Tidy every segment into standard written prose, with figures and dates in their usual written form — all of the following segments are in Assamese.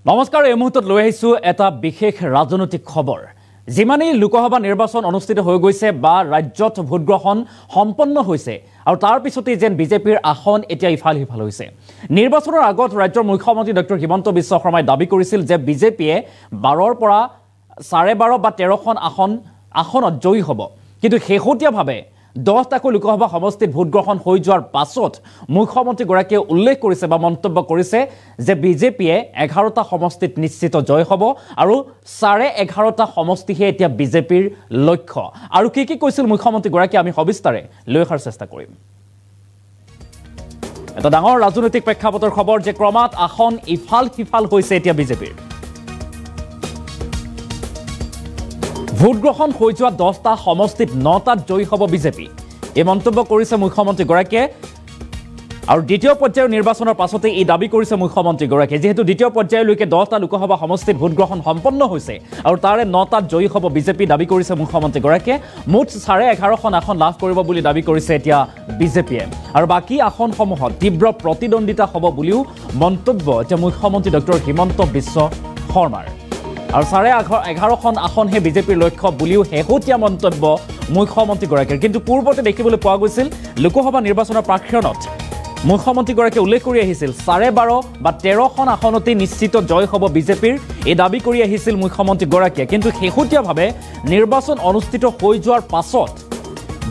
নমস্কাৰ এই মুহূৰ্তত লৈ আহিছো এটা বিশেষ ৰাজনৈতিক খবৰ যিমানেই লোকসভা নিৰ্বাচন অনুষ্ঠিত হৈ গৈছে বা ৰাজ্যত ভোট গ্ৰহণ সম্পন্ন হৈছে আৰু তাৰ পিছতে যেন বিজেপিৰ আসন এতিয়া ইফাল সিফাল হৈছে নিৰ্বাচনৰ আগত ৰাজ্যৰ মুখ্যমন্ত্ৰী ডক্টৰ হিমন্ত বিশ্ব শৰ্মাই দাবী কৰিছিল যে বিজেপিয়ে 12ৰ পৰা 12.5 বা 13খন আসনত জয়ী হ'ব কিন্তু শেহতীয়াভাৱে 10টাকৈ লোকসভা সমষ্টিত ভোট গ্ৰহণ হৈ যোৱাৰ পাছত মুখ্যমন্ত্ৰী গৰাকীয়ে উল্লেখ কৰিছে বা মন্তব্য কৰিছে যে বিজেপিয়ে 11টা সমষ্টিত নিশ্চিত জয় হ'ব আৰু 11.5টা সমষ্টিহে এতিয়া বিজেপিৰ লক্ষ্য আৰু কি কৈছিল মুখ্যমন্ত্ৰী গৰাকী আমি সবিস্তাৰে লৈ অহাৰ চেষ্টা কৰিম এটা ডাঙৰ ৰাজনৈতিক প্ৰেক্ষাপটৰ খবৰ যে ক্ৰমাৎ আসন ইফাল সিফাল হৈছে এতিয়া বিজেপিৰ ভোট গ্ৰহণ হৈ যোৱা 10টা সমষ্টিত 9টাত জয়ী হ'ব বিজেপি এই মন্তব্য কৰিছে মুখ্যমন্ত্ৰী গৰাকীয়ে আৰু দ্বিতীয় পৰ্যায়ৰ নিৰ্বাচনৰ পাছতে এই দাবী কৰিছে মুখ্যমন্ত্ৰী গৰাকীয়ে যেহেতু দ্বিতীয় পৰ্যায়লৈকে 10টা লোকসভা সমষ্টিত ভোট গ্ৰহণ সম্পন্ন হৈছে আৰু তাৰে 9টাত জয়ী হ'ব বিজেপি দাবী কৰিছে মুখ্যমন্ত্ৰী গৰাকীয়ে মুঠ 11.5খন আসন লাভ কৰিব বুলি দাবী কৰিছে এতিয়া বিজেপিয়ে আৰু বাকি আসনসমূহত তীব্ৰ প্ৰতিদ্বন্দিতা হ'ব বুলিও মন্তব্য এতিয়া মুখ্যমন্ত্ৰী ডক্টৰ হিমন্ত বিশ্ব শৰ্মাৰ আৰু 11.5খন আসনহে বিজেপিৰ লক্ষ্য বুলিও শেহতীয়া মন্তব্য মুখ্যমন্ত্ৰী গৰাকীৰ কিন্তু পূৰ্বতে দেখিবলৈ পোৱা গৈছিল লোকসভা নিৰ্বাচনৰ প্ৰাক্ষণত মুখ্যমন্ত্ৰী গৰাকীয়ে উল্লেখ কৰি আহিছিল 12.5 বা 13খন আসনতে নিশ্চিত জয় হ'ব বিজেপিৰ এই দাবী কৰি আহিছিল মুখ্যমন্ত্ৰী গৰাকীয়ে কিন্তু শেহতীয়াভাৱে নিৰ্বাচন অনুষ্ঠিত হৈ যোৱাৰ পাছত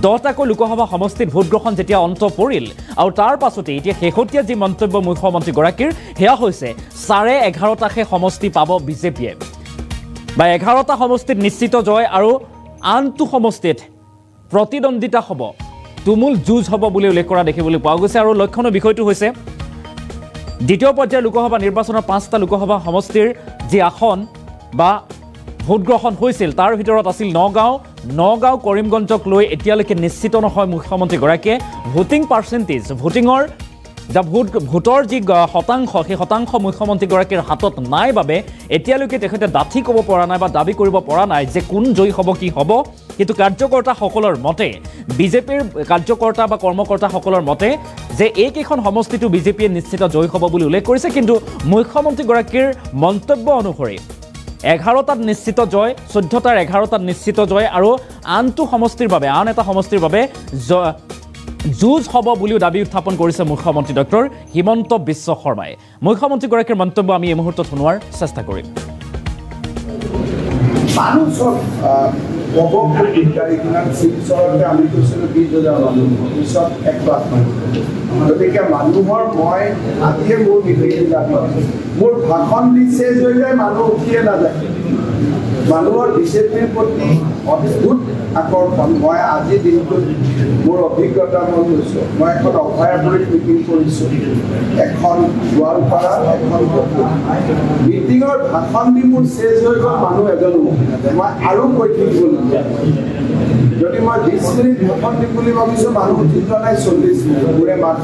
10টাকৈ লোকসভা সমষ্টিত ভোট গ্ৰহণ যেতিয়া অন্ত পৰিল আৰু তাৰ পাছতে এতিয়া শেহতীয়া যি মন্তব্য মুখ্যমন্ত্ৰী গৰাকীৰ হেয়া হৈছে 11.5টাহে সমষ্টি পাব বিজেপিয়ে বা 11টা সমষ্টিত নিশ্চিত জয় আৰু আনটো সমষ্টিত প্ৰতিদ্বন্দিতা হ'ব তুমুল যুঁজ হ'ব বুলি উল্লেখ কৰা দেখিবলৈ পোৱা গৈছে আৰু লক্ষণৰ বিষয়টো হৈছে দ্বিতীয় পৰ্যায়ৰ লোকসভা নিৰ্বাচনৰ 5টা লোকসভা সমষ্টিৰ যি আসন বা ভোট গ্ৰহণ হৈছিল তাৰ ভিতৰত আছিল নগাঁও কৰিমগঞ্জক লৈ এতিয়ালৈকে নিশ্চিত নহয় মুখ্যমন্ত্ৰী গৰাকীয়ে ভোটিং পাৰ্চেন্টেজ ভোটিঙৰ যা ভোটৰ যি শতাংশ সেই শতাংশ মুখ্যমন্ত্ৰী গৰাকীৰ হাতত নাই বাবে এতিয়ালৈকে তেখেতে ডাঠি ক'ব পৰা নাই বা দাবী কৰিব পৰা নাই যে কোন জয়ী হ'ব কি হ'ব কিন্তু কাৰ্যকৰ্তাসকলৰ মতে বিজেপিৰ কাৰ্যকৰ্তা বা কৰ্মকৰ্তাসকলৰ মতে যে এইকেইখন সমষ্টিটো বিজেপিয়ে নিশ্চিত জয়ী হ'ব বুলি উল্লেখ কৰিছে কিন্তু মুখ্যমন্ত্ৰী গৰাকীৰ মন্তব্য অনুসৰি 11টাত নিশ্চিত জয় 14টাৰ 11টাত নিশ্চিত জয় আৰু আনটো সমষ্টিৰ বাবে আন এটা সমষ্টিৰ বাবে যুঁজ হ'ব বুলিও দাবী উত্থাপন কৰিছে মুখ্যমন্ত্ৰী ডক্টৰ হিমন্ত বিশ্ব শৰ্মাই মুখ্যমন্ত্ৰী গৰাকীৰ মন্তব্য আমি এই মুহূৰ্তত শুনোৱাৰ চেষ্টা কৰিম গতিকে মানুহৰ মই আজিয়ে মোৰ মোৰ ভাষণ দিছে যদিও মানুহ উঠিয়ে নাযায় মানুহৰ বিজেপিৰ প্ৰতি অদ্ভুত আকৰ্ষণ মই আজি দিনটোত মোৰ অভিজ্ঞতা মই কৈছোঁ মই এখন অভয়াপুৰীত মিটিং কৰিছোঁ এখন গোৱালপাৰাত এখন মিটিঙৰ ভাষণ দি মোৰ চেজ হৈ গ'ল মানুহ এজনো মই আৰু কৈ থাকিবলগীয়া যদি মই 20 মিনিট ভাষণ দিম বুলি ভাবিছোঁ মানুহ উঠি যোৱা নাই 40 মিনিট মোৰে মাত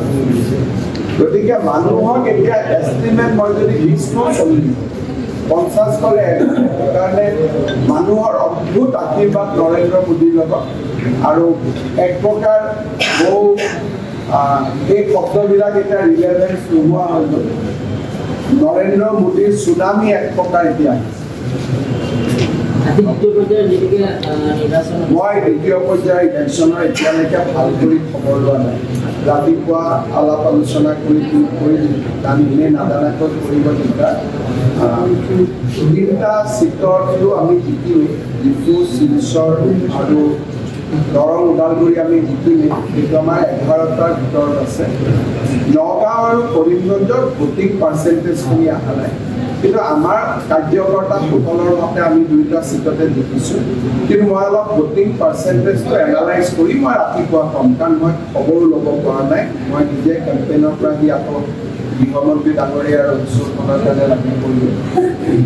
গতিকে মানুহক এতিয়া এষ্টিমেট মই যদি 50 কৰে কাৰণে মানুহৰ অদ্ভুত আশীৰ্বাদ নৰেন্দ্ৰ মোদীৰ লগত আৰু এক প্ৰকাৰ বহু এই শব্দবিলাক এতিয়া ৰিলেভেন্স নোহোৱা হৈ গ'ল নৰেন্দ্ৰ মোদীৰ চুনামি এক প্ৰকাৰ এতিয়া মই দ্বিতীয় পৰ্যায়ৰ ইলেকশ্যনৰ এতিয়ালৈকে ভাল কৰি খবৰ লোৱা নাই ৰাতিপুৱা আলাপ আলোচনা কৰি এনে নাজানাকৈ কৰিব দিগদাৰ 3টা চিটৰটো আমি জিকিমেই ডিফু শিলচৰ আৰু দৰং ওদালগুৰি আমি জিকিমেই কিন্তু আমাৰ 11টাৰ ভিতৰত আছে নগাঁও আৰু কৰিমগঞ্জৰ ভোটিং পাৰ্চেণ্টেজখিনি অহা নাই কিন্তু আমাৰ কাৰ্যকৰ্তাসকলৰ মতে আমি 2টা চিটতে জিকিছোঁ কিন্তু মই অলপ ভোটিং পাৰ্চেণ্টেজটো এনালাইজ কৰি মই ৰাতিপুৱা ক'ম কাৰণ মই খবৰো ল'ব পৰা নাই মই নিজে কেম্পেইনৰ পৰা আহি আকৌ গৃহমন্ত্ৰী ডাঙৰীয়াৰ উৎসৱখনৰ কাৰণে লাগি পৰিলোঁ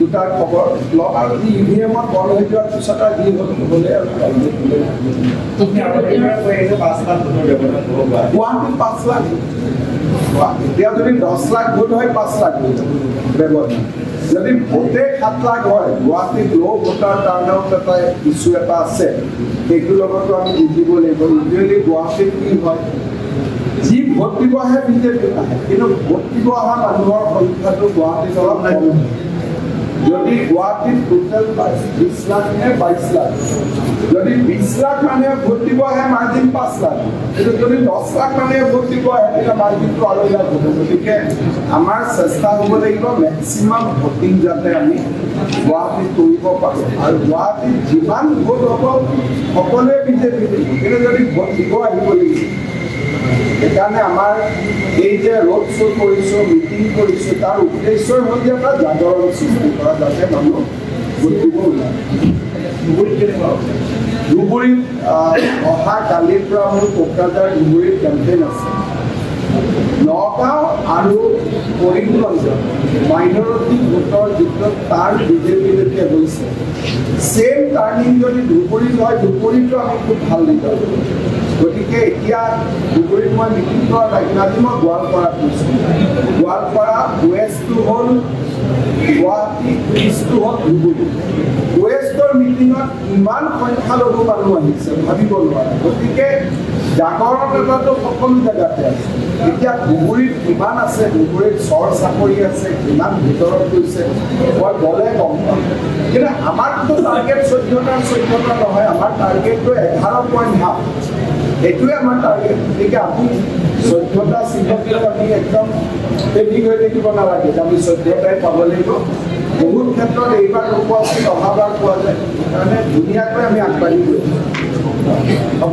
2টা খবৰ লওঁ আৰু ইভিএমত বন্ধ হৈ যোৱাৰ পিছত আৰু যি হ'লে আৰু গুৱাহাটীত 5 লাখ এতিয়া যদি 10 লাখ ভোট হয় 5 লাখ ব্যৱধান যদি ভোটে 7 লাখ হয় গুৱাহাটীত ল' ভোটাৰ টাৰ্ণআউট এটা ইছ্যু এটা আছে সেইটোৰ লগতো আমি বুজিব লাগিব ইউজুৱেলি গুৱাহাটীত কি হয় যি ভোট দিব আহে বিজেপি নাহে কিন্তু ভোট দিব অহা মানুহৰ সংখ্যাটো গুৱাহাটীত অলপ নাই যদি গুৱাহাটীত টোটেল 20 লাখ নে 22 লাখ, যদি 20 লাখ মানুহে ভোট দিব আহে মাৰ্জিন 5 লাখ, কিন্তু যদি 10 লাখ মানুহে ভোট দিব আহে তেতিয়া মাৰ্জিনটো আৰু লাখ হ'ব। গতিকে আমাৰ চেষ্টা হ'ব লাগিব মেক্সিমাম ভোটিং যাতে আমি গুৱাহাটীত কৰিব পাৰোঁ, আৰু গুৱাহাটীত যিমান ভোট হ'ব সকলোৱে বিজেপি দিব, কিন্তু যদি ভোট দিব আহিব লাগিব। সেইকাৰণে আমাৰ এই যে ৰোড শ্ব' কৰিছোঁ, মিটিং কৰিছোঁ, তাৰ উদ্দেশ্যই হ'ল যে এটা জাগৰণ সৃষ্টি কৰা, যাতে মানুহ ভোট দিব ওলায়। ধুবুৰীত অহা কালিৰ পৰা মোৰ কোকৰাঝাৰ ধুবুৰীত কেম্পেইন আছে। নগাঁও আৰু কৰিমগঞ্জ মাইনৰিটি ভোটৰ যিটো টাৰ্ণ বিজেপি যেতিয়া গৈছে, ছেম টাৰ্ণিং যদি ধুবুৰীত হয়, ধুবুৰীতো আমি খুব ভাল লিডাৰ। গতিকে এতিয়া ধুবুৰীত মই মিটিং কৰা লাগিলে আজি মই গোৱালপাৰাত গৈছোঁ। গোৱালপাৰা ৱেষ্টটো হ'ল গুৱাহাটী, ইষ্টটো হ'ল ধুবুৰী। ৱেষ্টৰ মিটিঙত ইমান সংখ্যালঘু মানুহ আহিছে ভাবিব নোৱাৰে। গতিকে জাগৰণ এটাতো সকলো জেগাতে আছে। এতিয়া ধুবুৰীত কিমান আছে, ধুবুৰীত চৰ চাকৰি আছে, কিমান ভিতৰত গৈছে মই গ'লে গম পাম। কিন্তু আমাৰতো টাৰ্গেট 14টা নহয়, আমাৰ টাৰ্গেটটো 11.5। এইটোৱে আমাৰ টাৰ্গেট। গতিকে আমি 14টা চিটত আমি একদম পেণ্ডিং হৈ থাকিব নালাগে যে আমি 14টাই পাব লাগিব। বহুত ক্ষেত্ৰত এইবাৰ নোপোৱা অহাবাৰ পোৱা যায়, সেইকাৰণে ধুনীয়াকৈ আমি আগবাঢ়ি গৈ হ'ব।